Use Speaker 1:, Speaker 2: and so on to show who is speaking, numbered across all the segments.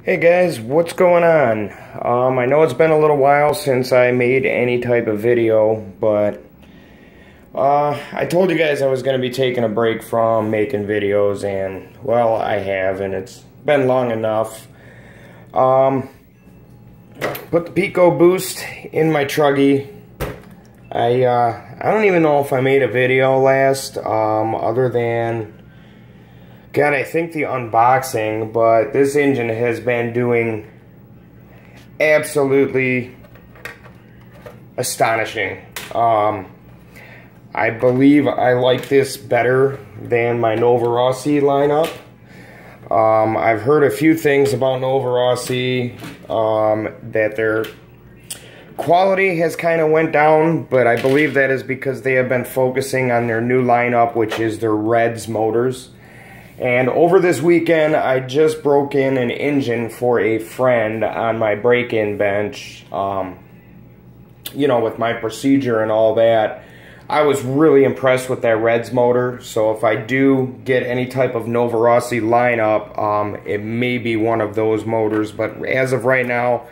Speaker 1: Hey guys, what's going on? I know it's been a little while since I made any type of video, but I told you guys I was going to be taking a break from making videos, and well, I have, and it's been long enough. Put the Pico Boost in my Truggy. I don't even know if I made a video last, other than, God, I think the unboxing, but this engine has been doing absolutely astonishing. I believe I like this better than my Nova Rossi lineup. I've heard a few things about Nova Rossi, that their quality has kind of went down, but I believe that is because they have been focusing on their new lineup, which is their Reds motors. And over this weekend, I just broke in an engine for a friend on my break-in bench. You know, with my procedure and all that, I was really impressed with that Reds motor. So if I do get any type of Nova Rossi lineup, it may be one of those motors. But as of right now,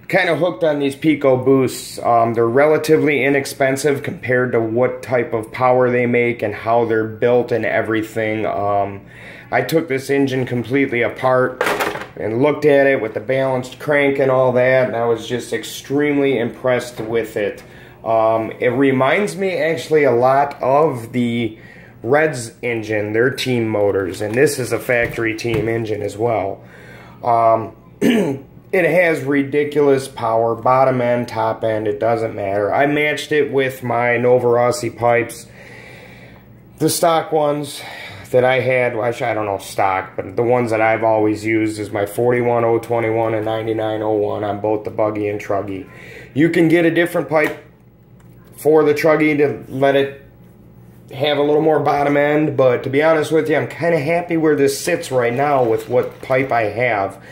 Speaker 1: kind of hooked on these Pico Boosts. They're relatively inexpensive compared to what type of power they make and how they're built and everything. I took this engine completely apart and looked at it with the balanced crank and all that, and I was just extremely impressed with it. It reminds me actually a lot of the Reds engine, their team motors, and this is a factory team engine as well. It has ridiculous power, bottom end, top end, it doesn't matter. I matched it with my Nova Rossi pipes, the stock ones that I had. Well, I don't know stock, but the ones that I've always used is my 41021 and 9901 on both the buggy and Truggy. You can get a different pipe for the Truggy to let it have a little more bottom end, but to be honest with you, I'm kind of happy where this sits right now with what pipe I have.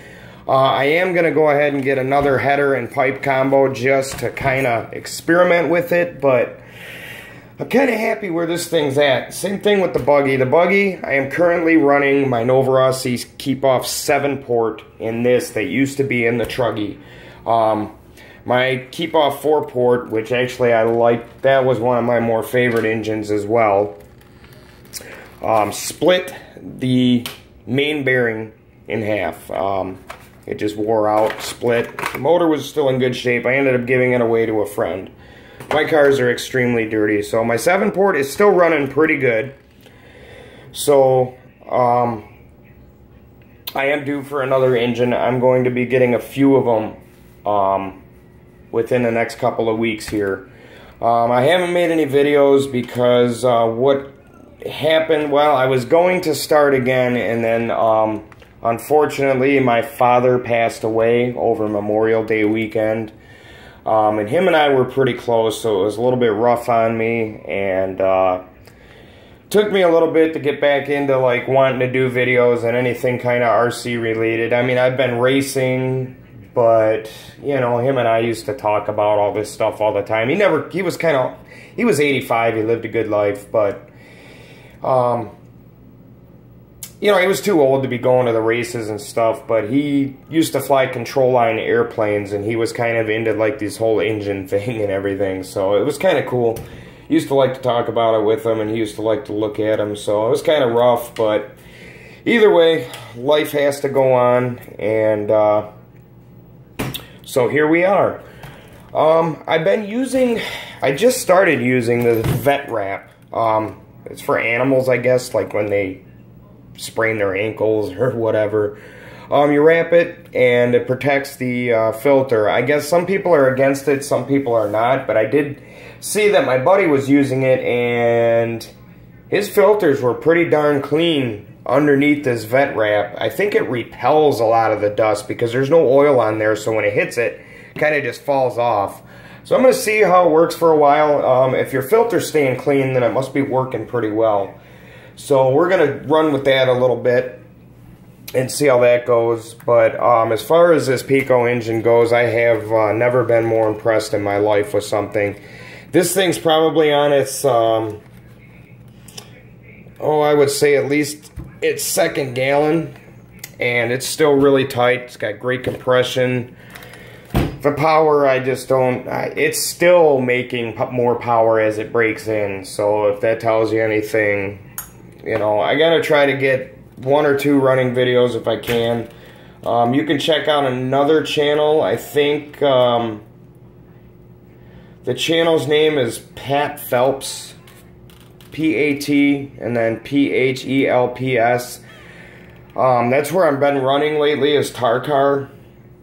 Speaker 1: I am going to go ahead and get another header and pipe combo just to kind of experiment with it, but I'm kind of happy where this thing's at. Same thing with the buggy. The buggy, I am currently running my Nova Rossi Keep-Off 7-port in this that used to be in the Truggy. My Keep-Off 4-port, which actually I like, that was one of my more favorite engines as well, split the main bearing in half. It just wore out, split. The motor was still in good shape. I ended up giving it away to a friend. My cars are extremely dirty, so my 7-port is still running pretty good. So, I am due for another engine. I'm going to be getting a few of them within the next couple of weeks here. I haven't made any videos because what happened, well, I was going to start again, and then unfortunately, my father passed away over Memorial Day weekend, and him and I were pretty close, so it was a little bit rough on me, and took me a little bit to get back into like wanting to do videos and anything kind of RC related. I mean, I've been racing, but you know, him and I used to talk about all this stuff all the time. He was 85, he lived a good life, but you know, he was too old to be going to the races and stuff, but he used to fly control line airplanes, and he was kind of into like this whole engine thing and everything, so it was kind of cool. Used to like to talk about it with him, and he used to like to look at him, so it was kind of rough, but either way, life has to go on, and so here we are. I just started using the Vet Wrap. It's for animals, I guess, like when they sprain their ankles or whatever. You wrap it and it protects the filter. I guess some people are against it, some people are not, but I did see that my buddy was using it and his filters were pretty darn clean underneath this Vet Wrap. I think it repels a lot of the dust because there's no oil on there, so when it hits it, it kind of just falls off. So I'm going to see how it works for a while. If your filter's staying clean, then it must be working pretty well. So we're going to run with that a little bit and see how that goes. But as far as this Pico engine goes, I have never been more impressed in my life with something. This thing's probably on its, I would say at least its second gallon. and it's still really tight. It's got great compression. The power, I just don't, it's still making more power as it breaks in. So if that tells you anything, you know, I gotta try to get 1 or 2 running videos if I can. You can check out another channel. I think the channel's name is Pat Phelps, P-A-T and then P-H-E-L-P-S. That's where I've been running lately, is Tarkar.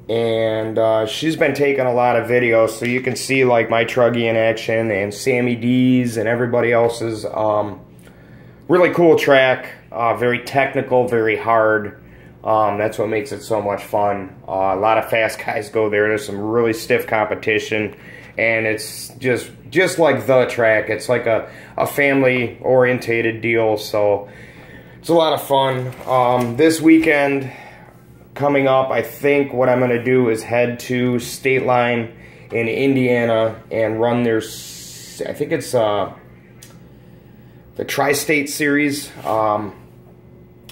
Speaker 1: And she's been taking a lot of videos, so you can see like my Truggy in action and Sammy D's and everybody else's. Really cool track, very technical, very hard. That's what makes it so much fun. A lot of fast guys go there. There's some really stiff competition, and it's just like the track. It's like a family orientated deal, so it's a lot of fun. This weekend coming up, I think what I'm going to do is head to State Line in Indiana and run their, I think it's the Tri-State Series. I'm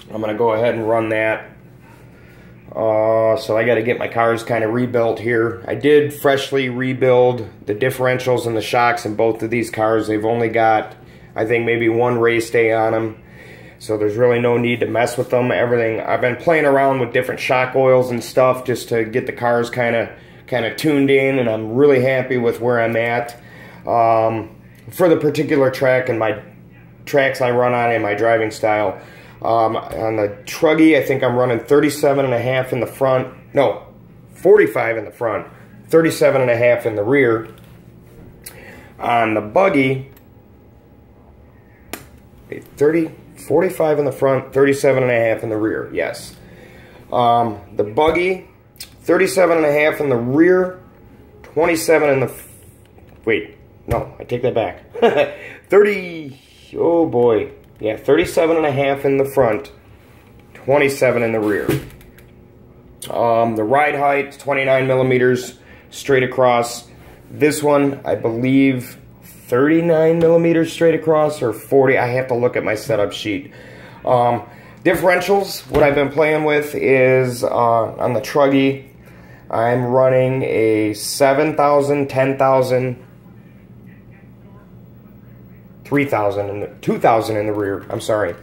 Speaker 1: going to go ahead and run that. So I got to get my cars kind of rebuilt here. I did freshly rebuild the differentials and the shocks in both of these cars. They've only got, I think, maybe 1 race day on them. So there's really no need to mess with them. Everything, I've been playing around with different shock oils and stuff just to get the cars kind of tuned in, and I'm really happy with where I'm at. For the particular track and my tracks I run on and my driving style, on the Truggy, I think I'm running 37.5 in the front. No, 45 in the front, 37.5 in the rear. On the Buggy, 45 in the front, 37.5 in the rear, yes. The Buggy, 37.5 in the rear, 27 in the, wait, no, I take that back. oh boy, yeah, 37.5 in the front, 27 in the rear. The ride height is 29 millimeters straight across. This one, I believe, 39 millimeters straight across, or 40. I have to look at my setup sheet. Differentials, what I've been playing with is on the Truggy, I'm running a 7,000, 10,000, 3,000, and 2,000 in the rear. I'm sorry.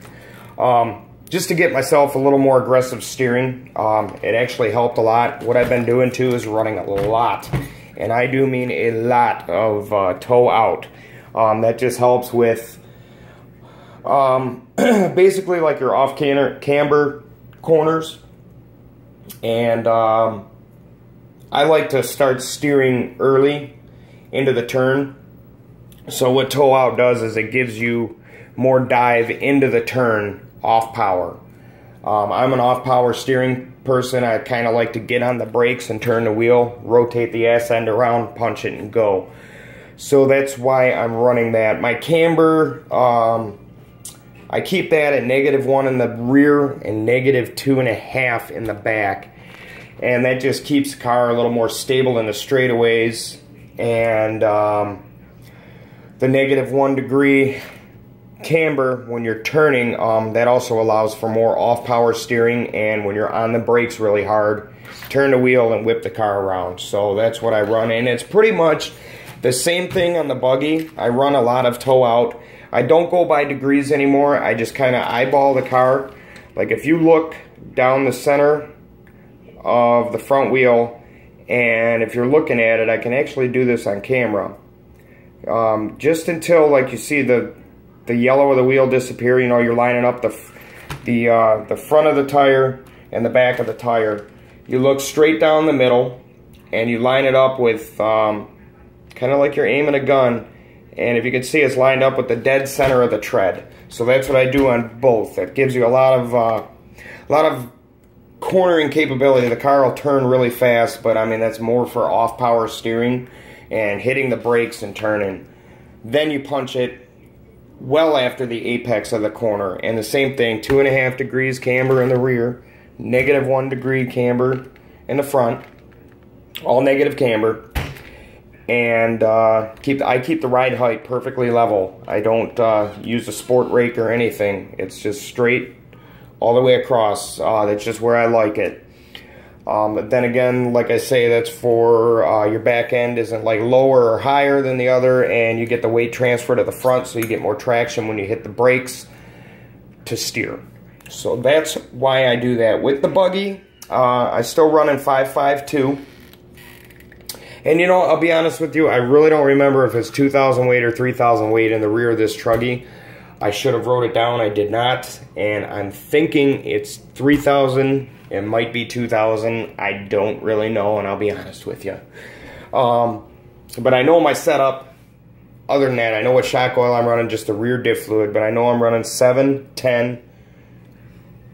Speaker 1: Just to get myself a little more aggressive steering. It actually helped a lot. What I've been doing too is running a lot, and I do mean a lot of toe out. That just helps with basically like your off camber corners, and I like to start steering early into the turn. So what toe out does is it gives you more dive into the turn off power. I'm an off power steering person. I kind of like to get on the brakes and turn the wheel, rotate the ass end around, punch it, and go. So that's why I'm running that. My camber, I keep that at -1 in the rear and -2.5 in the back. And that just keeps the car a little more stable in the straightaways. And the -1 degree camber, when you're turning, that also allows for more off-power steering, and when you're on the brakes really hard, turn the wheel and whip the car around. So that's what I run, and it's pretty much the same thing on the Buggy. I run a lot of toe out. I don't go by degrees anymore. I just kind of eyeball the car. Like if you look down the center of the front wheel, and if you're looking at it, I can actually do this on camera. Just until like you see the yellow of the wheel disappear, you know, you're lining up the front of the tire and the back of the tire. You look straight down the middle, and you line it up with kind of like you're aiming a gun. And if you can see, it's lined up with the dead center of the tread. So that's what I do on both. That gives you a lot of cornering capability. The car will turn really fast, but I mean that's more for off-power steering and hitting the brakes and turning. Then you punch it well after the apex of the corner, and the same thing, 2.5 degrees camber in the rear, -1 degree camber in the front, all negative camber, and I keep the ride height perfectly level. I don't use a sport rake or anything. It's just straight all the way across. That's just where I like it. But then again, like I say, that's for your back end isn't like lower or higher than the other, and you get the weight transfer to the front, so you get more traction when you hit the brakes to steer. So that's why I do that. With the buggy, I still run in 5.52. And you know, I'll be honest with you, I really don't remember if it's 2,000 weight or 3,000 weight in the rear of this truggy. I should have wrote it down, I did not. And I'm thinking it's 3,000, it might be 2,000, I don't really know, and I'll be honest with you. But I know my setup. Other than that, I know what shock oil I'm running, just the rear diff fluid, but I know I'm running 7, 10,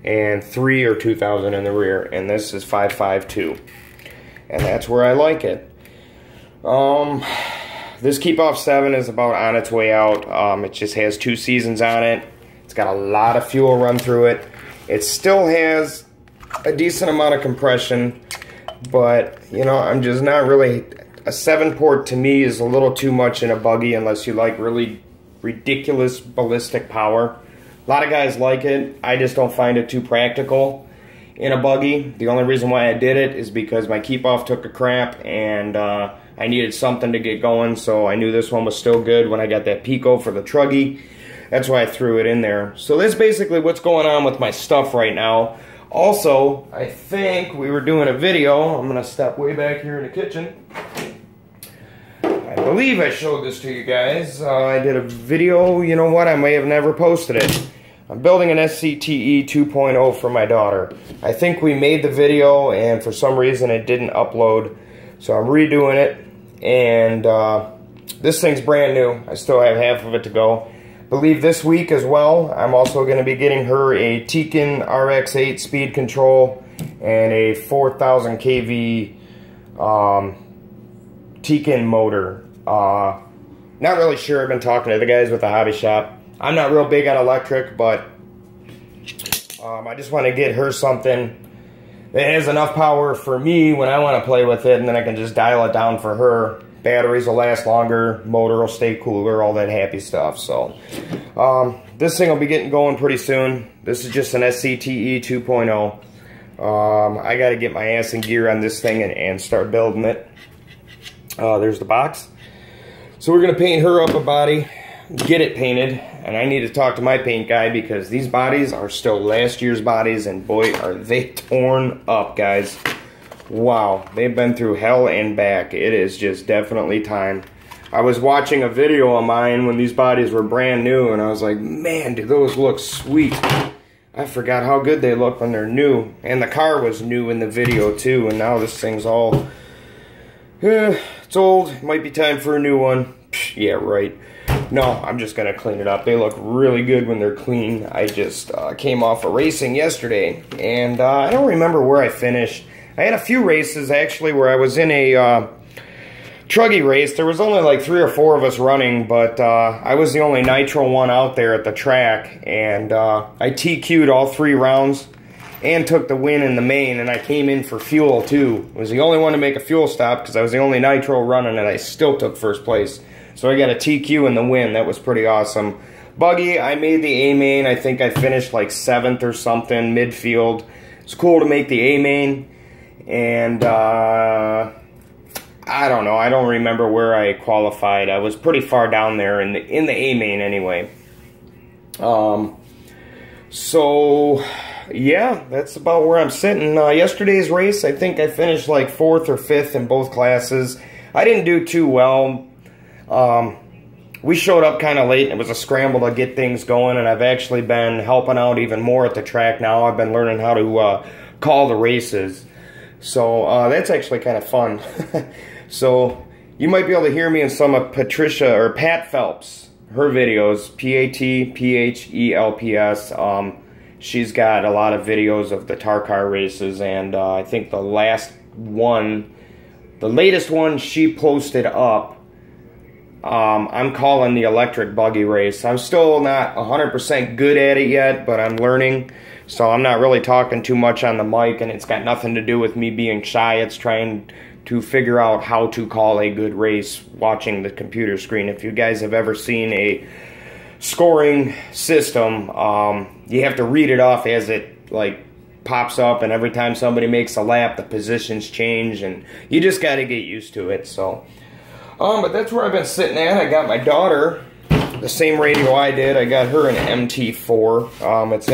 Speaker 1: and 3 or 2,000 in the rear, and this is 5.52. And that's where I like it. This Keep Off 7 is about on its way out. It just has 2 seasons on it. It's got a lot of fuel run through it. It still has a decent amount of compression, but you know, I'm just not really, a 7-port to me is a little too much in a buggy unless you like really ridiculous ballistic power. A lot of guys like it. I just don't find it too practical in a buggy. The only reason why I did it is because my Keep Off took a crap, and I needed something to get going, so I knew this one was still good when I got that Pico for the truggy. That's why I threw it in there. So that's basically what's going on with my stuff right now. Also, I think we were doing a video. I'm going to step way back here in the kitchen. I believe I showed this to you guys. I did a video. You know what? I may have never posted it. I'm building an SCTE 2.0 for my daughter. I think we made the video, and for some reason it didn't upload. So I'm redoing it, and this thing's brand new. I still have half of it to go. I believe this week as well, I'm also going to be getting her a Tekin RX8 speed control and a 4,000 kV Tekin motor. Not really sure. I've been talking to the guys with the hobby shop. I'm not real big on electric, but I just want to get her something that has enough power for me when I want to play with it, and then I can just dial it down for her. Batteries will last longer, motor will stay cooler, all that happy stuff. So this thing will be getting going pretty soon. This is just an SCTE 2.0. I got to get my ass in gear on this thing and start building it. There's the box. So we're going to paint her up a body, get it painted, and I need to talk to my paint guy because these bodies are still last year's bodies, and boy, are they torn up, guys. Wow, they've been through hell and back. It is just definitely time. I was watching a video of mine when these bodies were brand new, and I was like, man, do those look sweet. I forgot how good they look when they're new. And the car was new in the video too, and now this thing's all, it's old. It might be time for a new one. Psh, yeah, right. No, I'm just going to clean it up. They look really good when they're clean. I just came off of racing yesterday, and I don't remember where I finished. I had a few races, actually, where I was in a truggy race. There was only like 3 or 4 of us running, but I was the only nitro one out there at the track, and I TQ'd all 3 rounds and took the win in the main, and I came in for fuel, too. I was the only one to make a fuel stop because I was the only nitro running, and I still took first place. So I got a TQ in the win. That was pretty awesome. Buggy, I made the A-main. I think I finished like 7th or something, midfield. It's cool to make the A-main. And I don't know. I don't remember where I qualified. I was pretty far down there in the A-main anyway. So yeah, that's about where I'm sitting. Yesterday's race, I think I finished like 4th or 5th in both classes. I didn't do too well. We showed up kind of late, and it was a scramble to get things going, and I've actually been helping out even more at the track now. I've been learning how to call the races. So that's actually kind of fun. So you might be able to hear me in some of Patricia or Pat Phelps, her videos, P-A-T-P-H-E-L-P-S. She's got a lot of videos of the tar car races, and I think the latest one she posted up, I'm calling the electric buggy race. I'm still not 100% good at it yet, but I'm learning. So I'm not really talking too much on the mic, and it's got nothing to do with me being shy. It's trying to figure out how to call a good race watching the computer screen. If you guys have ever seen a scoring system, you have to read it off as it like pops up, and every time somebody makes a lap, the positions change, and you just got to get used to it. So, but that's where I've been sitting at. I got my daughter the same radio I did. I got her an MT4. It's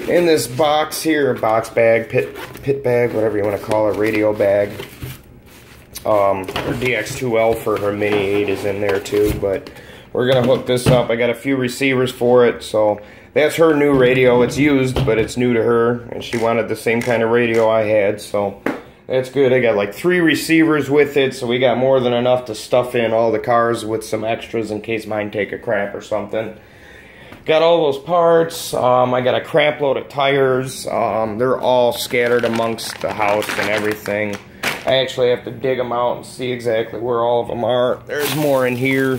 Speaker 1: in this box here, box bag, pit bag, whatever you want to call it, radio bag. Her DX2L for her Mini 8 is in there too, but we're gonna hook this up. I got a few receivers for it, so that's her new radio. It's used, but it's new to her, and she wanted the same kind of radio I had, so that's good. I got like 3 receivers with it, so we got more than enough to stuff in all the cars with some extras in case mine take a crap or something. Got all those parts. I got a crap load of tires. They're all scattered amongst the house and everything. I actually have to dig them out and see exactly where all of them are. There's more in here.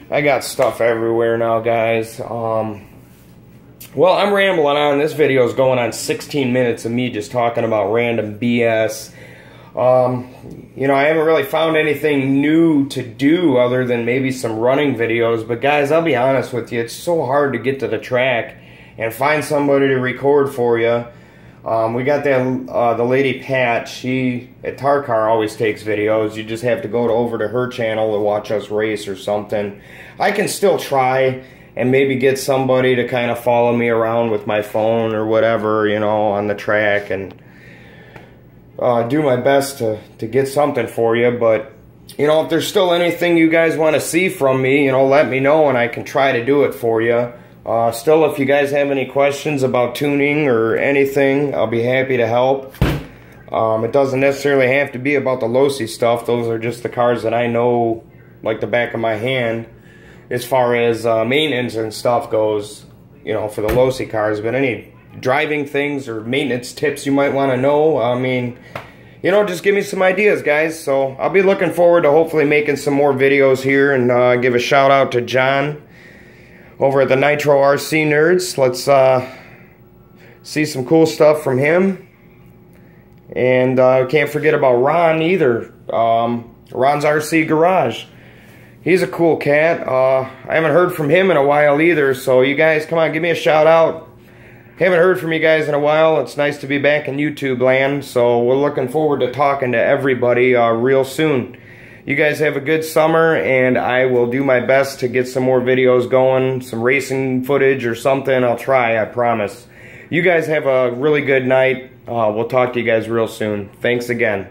Speaker 1: I got stuff everywhere now, guys. Well, I'm rambling on. This video is going on 16 minutes of me just talking about random BS. You know, I haven't really found anything new to do other than maybe some running videos. But guys, I'll be honest with you, it's so hard to get to the track and find somebody to record for you. We got that the lady Pat. She at Tarkar always takes videos. You just have to go over to her channel to watch us race or something. I can still try and maybe get somebody to kind of follow me around with my phone or whatever, you know, on the track, and do my best to get something for you. But you know, if there's still anything you guys want to see from me, you know, let me know and I can try to do it for you. Still, if you guys have any questions about tuning or anything, I'll be happy to help. It doesn't necessarily have to be about the Losi stuff. Those are just the cars that I know like the back of my hand as far as maintenance and stuff goes, you know, for the Losi cars. But any driving things or maintenance tips you might want to know, I mean, you know, just give me some ideas, guys. So I'll be looking forward to hopefully making some more videos here, and give a shout out to John over at the Nitro RC Nerds. Let's see some cool stuff from him. And can't forget about Ron either. Ron's RC Garage. He's a cool cat. I haven't heard from him in a while either, so you guys, come on, give me a shout out. Haven't heard from you guys in a while. It's nice to be back in YouTube land, so we're looking forward to talking to everybody real soon. You guys have a good summer, and I will do my best to get some more videos going, some racing footage or something. I'll try, I promise. You guys have a really good night. We'll talk to you guys real soon. Thanks again.